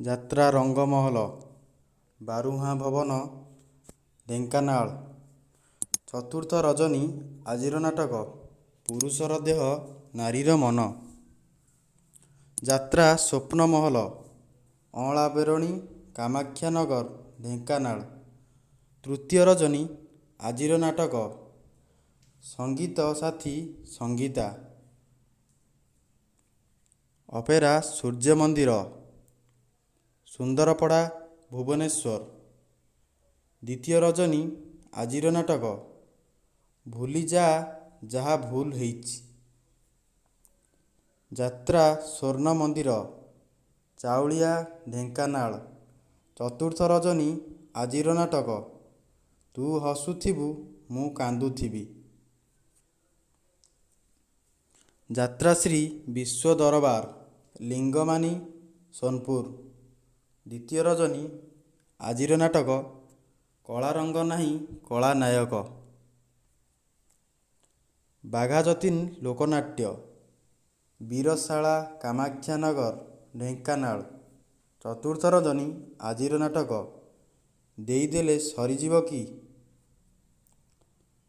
ଯାତ୍ରା ରଙ୍ଗମହଲ ବାରୁହାଁ ଭବନ ଢେଙ୍କାନାଳ। ଚତୁର୍ଥ ରଜନୀ ଆଜିର ନାଟକ ପୁରୁଷର ଦେହ ନାରୀର ମନ। ଯାତ୍ରା ସ୍ୱପ୍ନମହଲ ଅଁଳା ବେରଣୀ କାମାକ୍ଷାନଗର ଢେଙ୍କାନାଳ। ତୃତୀୟ ରଜନୀ ଆଜିର ନାଟକ ସଙ୍ଗୀତ ସାଥୀ ସଙ୍ଗୀତା। ଅପେରା ସୂର୍ଯ୍ୟ ମନ୍ଦିର ସୁନ୍ଦରପଡ଼ା ଭୁବନେଶ୍ୱର। ଦ୍ୱିତୀୟ ରଜନୀ ଆଜିର ନାଟକ ଭୁଲିଯା ଯାହା ଭୁଲ ହେଇଛି। ଯାତ୍ରା ସ୍ୱର୍ଣ୍ଣ ମନ୍ଦିର ଚାଉଳିଆ ଢେଙ୍କାନାଳ। ଚତୁର୍ଥ ରଜନୀ ଆଜିର ନାଟକ ତୁ ହସୁଥିବୁ ମୁଁ କାନ୍ଦୁଥିବି। ଯାତ୍ରାଶ୍ରୀ ବିଶ୍ୱ ଦରବାର ଲିଙ୍ଗମାନି ସୋନପୁର। ଦ୍ୱିତୀୟ ରଜନୀ ଆଜିର ନାଟକ କଳା ରଙ୍ଗ ନାହିଁ କଳା ନାୟକ। ବାଘାଯତୀନ ଲୋକନାଟ୍ୟ ବୀରଶାଳା କାମାକ୍ଷାନଗର ଢେଙ୍କାନାଳ। ଚତୁର୍ଥ ରଜନୀ ଆଜିର ନାଟକ ଦେଇଦେଲେ ସରିଯିବ କି।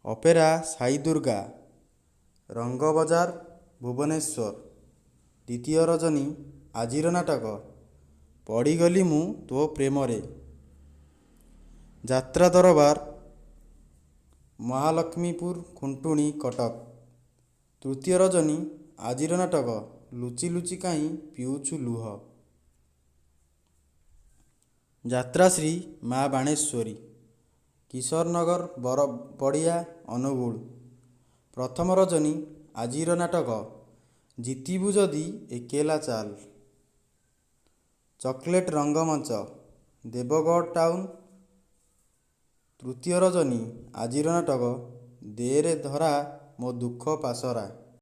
ଅପେରା ସାଇଦୁର୍ଗା ରଙ୍ଗବଜାର ଭୁବନେଶ୍ୱର। ଦ୍ୱିତୀୟ ରଜନୀ ଆଜିର ନାଟକ ପଡ଼ିଗଲି ମୁଁ ତୋ ପ୍ରେମରେ। ଯାତ୍ରା ଦରବାର ମହାଲକ୍ଷ୍ମୀପୁର ଖୁଣ୍ଟୁଣି କଟକ। ତୃତୀୟ ରଜନୀ ଆଜିର ନାଟକ ଲୁଚି ଲୁଚି କାହିଁ ପିଉଛୁ ଲୁହ। ଯାତ୍ରାଶ୍ରୀ ମା ବାଣେଶ୍ୱରୀ କିଶୋରନଗର ବରପଡ଼ିଆ ଅନୁଗୁଳ। ପ୍ରଥମ ରଜନୀ ଆଜିର ନାଟକ ଜିତିବୁ ଯଦି ଏକେଲା ଚାଲ। ଚକୋଲେଟ୍ ରଙ୍ଗମଞ୍ଚ ଦେବଗଡ଼ ଟାଉନ। ତୃତୀୟ ରଜନୀ ଆଜିର ନାଟକ ଦେରେ ଧରା ମୋ ଦୁଃଖ ପାସରା।